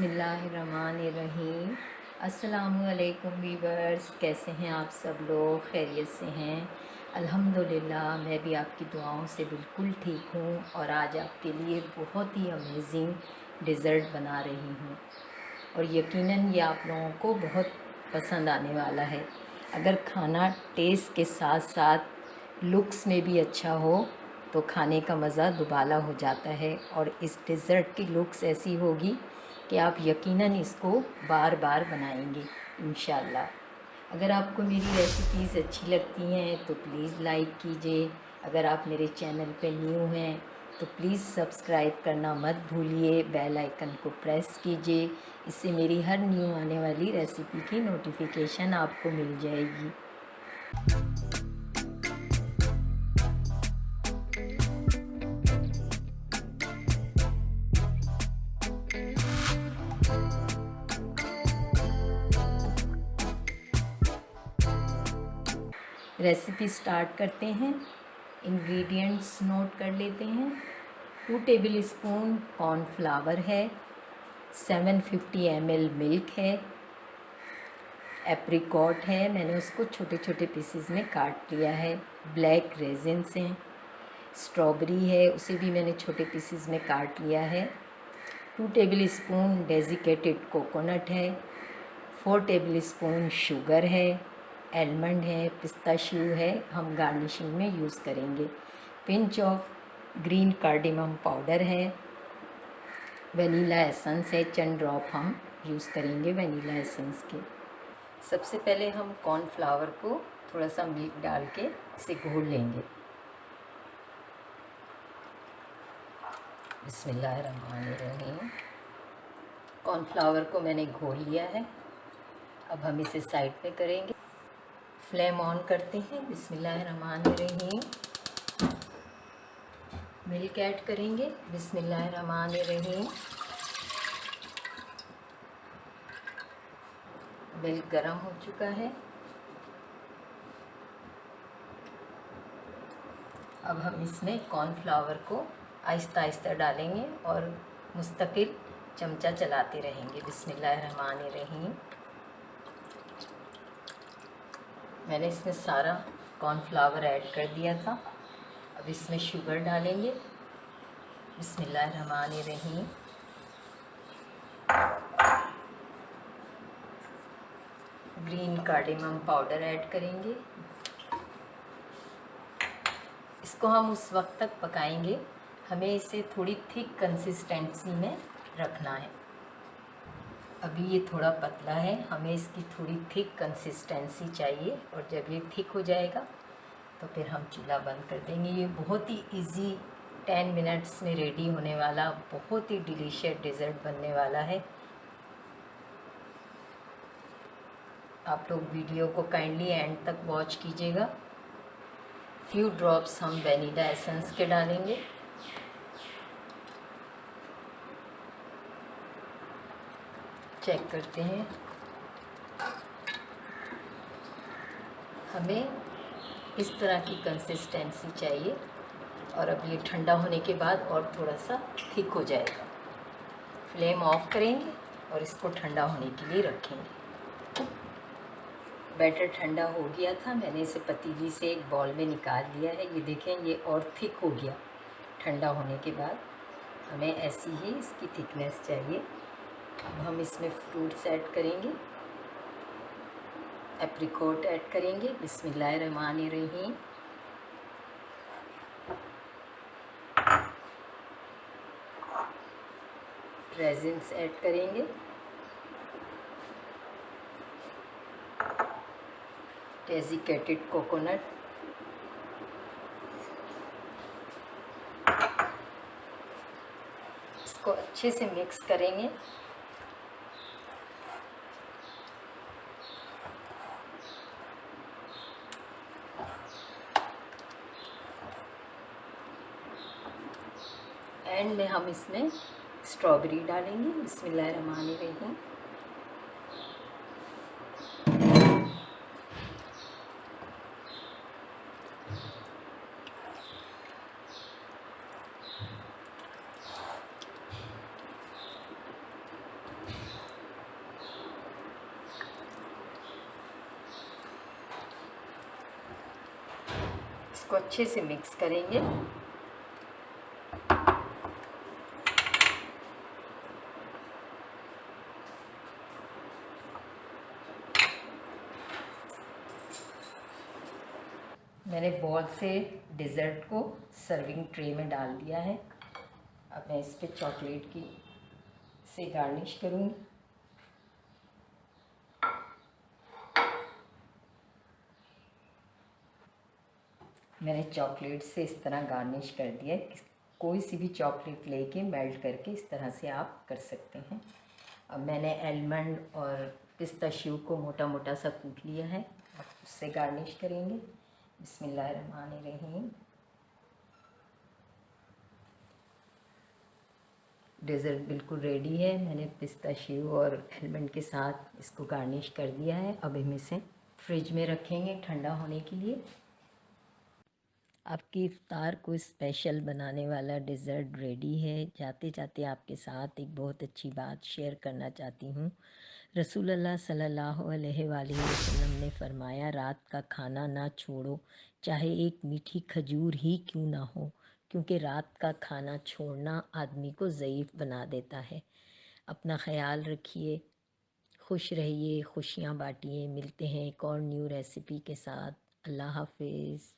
बिस्मिल्लाहिर्रहमानिर्रहीम। अस्सलामुअलैकुम वीवर्स, कैसे हैं आप सब लोग? खैरियत से हैं? अल्हम्दुलिल्लाह, मैं भी आपकी दुआओं से बिल्कुल ठीक हूँ और आज आपके लिए बहुत ही अमेजिंग डिज़र्ट बना रही हूँ और यकीनन ये आप लोगों को बहुत पसंद आने वाला है। अगर खाना टेस्ट के साथ साथ लुक्स में भी अच्छा हो तो खाने का मज़ा दुबाला हो जाता है और इस डिज़र्ट की लुक्स ऐसी होगी कि आप यकीनन इसको बार बार बनाएंगे इंशाल्लाह। अगर आपको मेरी रेसिपीज़ अच्छी लगती हैं तो प्लीज़ लाइक कीजिए। अगर आप मेरे चैनल पे न्यू हैं तो प्लीज़ सब्सक्राइब करना मत भूलिए, बेल आइकन को प्रेस कीजिए। इससे मेरी हर न्यू आने वाली रेसिपी की नोटिफिकेशन आपको मिल जाएगी। रेसिपी स्टार्ट करते हैं। इंग्रेडिएंट्स नोट कर लेते हैं। 2 टेबल स्पून कॉर्नफ्लावर है, 750 ml मिल्क है, एप्रिकॉट है, मैंने उसको छोटे छोटे पीसेस में काट लिया है, ब्लैक रेजिन्स हैं, स्ट्रॉबेरी है, उसे भी मैंने छोटे पीसेस में काट लिया है, 2 टेबल स्पून डेजिकेटेड कोकोनट है, 4 टेबल स्पून शुगर है, आलमंड है, पिस्ताशियो है, हम गार्निशिंग में यूज़ करेंगे, pinch of green cardamom powder है, वनीला एसेंस है, चंद ड्रॉप हम यूज़ करेंगे वनीला एसेंस के। सबसे पहले हम कॉर्नफ्लावर को थोड़ा सा मिल्क डाल के इसे घोल लेंगे। बिस्मिल्लाहिर्रहमानिर्रहीम। कॉर्नफ्लावर को मैंने घोल लिया है। अब हम इसे साइड पे करेंगे। फ्लेम ऑन करते हैं। बिस्मिल्लाहिर्रहमानिर्रहीम। मिल्क ऐड करेंगे। बिस्मिल्लाहिर्रहमानिर्रहीम। मिल्क गरम हो चुका है। अब हम इसमें कॉर्नफ्लावर को आहिस्ता आहिस्ता डालेंगे और मुस्तकिल चमचा चलाते रहेंगे। बिस्मिल्लाहिर्रहमानिर्रहीम। मैंने इसमें सारा कॉर्नफ्लावर ऐड कर दिया था। अब इसमें शुगर डालेंगे। बिस्मिल्लाहिर्रहमानिर्रहीम। ग्रीन कार्डेमम पाउडर ऐड करेंगे। इसको हम उस वक्त तक पकाएंगे, हमें इसे थोड़ी थिक कंसिस्टेंसी में रखना है। अभी ये थोड़ा पतला है, हमें इसकी थोड़ी थिक कंसिस्टेंसी चाहिए और जब ये थिक हो जाएगा तो फिर हम चूल्हा बंद कर देंगे। ये बहुत ही इजी 10 मिनट्स में रेडी होने वाला बहुत ही डिलीशियस डिज़र्ट बनने वाला है। आप लोग वीडियो को काइंडली एंड तक वॉच कीजिएगा। फ्यू ड्रॉप्स हम वनीला एसेंस के डालेंगे। चेक करते हैं। हमें इस तरह की कंसिस्टेंसी चाहिए और अब ये ठंडा होने के बाद और थोड़ा सा थिक हो जाएगा। फ्लेम ऑफ करेंगे और इसको ठंडा होने के लिए रखेंगे। बैटर ठंडा हो गया था, मैंने इसे पतीली से एक बॉल में निकाल लिया है। ये देखें, ये और थिक हो गया। ठंडा होने के बाद हमें ऐसी ही इसकी थिकनेस चाहिए। अब हम इसमें फ्रूट्स ऐड करेंगे। एप्रिकॉट ऐड करेंगे। बिस्मिल्लाहिर्रहमानिर्रहीम। रेजिन्स ऐड करेंगे। डेजिकेटेड कोकोनट, इसको अच्छे से मिक्स करेंगे। एंड में हम इसमें स्ट्रॉबेरी डालेंगे। बिस्मिल्लाहिर्रहमानिर्रहीम। इसको अच्छे से मिक्स करेंगे। मैंने बॉल से डेज़र्ट को सर्विंग ट्रे में डाल दिया है। अब मैं इस पे चॉकलेट की से गार्निश करूँगी। मैंने चॉकलेट से इस तरह गार्निश कर दिया है। कोई सी भी चॉकलेट लेके मेल्ट करके इस तरह से आप कर सकते हैं। अब मैंने आलमंड और पिस्ताशियो को मोटा मोटा सा कूट लिया है। अब उससे गार्निश करेंगे। बिस्मिल्लाहिर्रहमानिर्रहीम। डेज़र्ट बिल्कुल रेडी है। मैंने पिस्ताशियो और आलमंड के साथ इसको गार्निश कर दिया है। अब हम इसे फ्रिज में रखेंगे ठंडा होने के लिए। आपकी इफ्तार को स्पेशल बनाने वाला डेज़र्ट रेडी है। जाते जाते आपके साथ एक बहुत अच्छी बात शेयर करना चाहती हूँ। रसूलुल्लाह सल्लल्लाहु अलैहि वसल्लम ने फरमाया, रात का खाना ना छोड़ो, चाहे एक मीठी खजूर ही क्यों ना हो, क्योंकि रात का खाना छोड़ना आदमी को ज़ईफ़ बना देता है। अपना ख्याल रखिए, खुश रहिए, खुशियाँ बांटिए। मिलते हैं एक और न्यू रेसिपी के साथ। अल्लाह हाफिज़।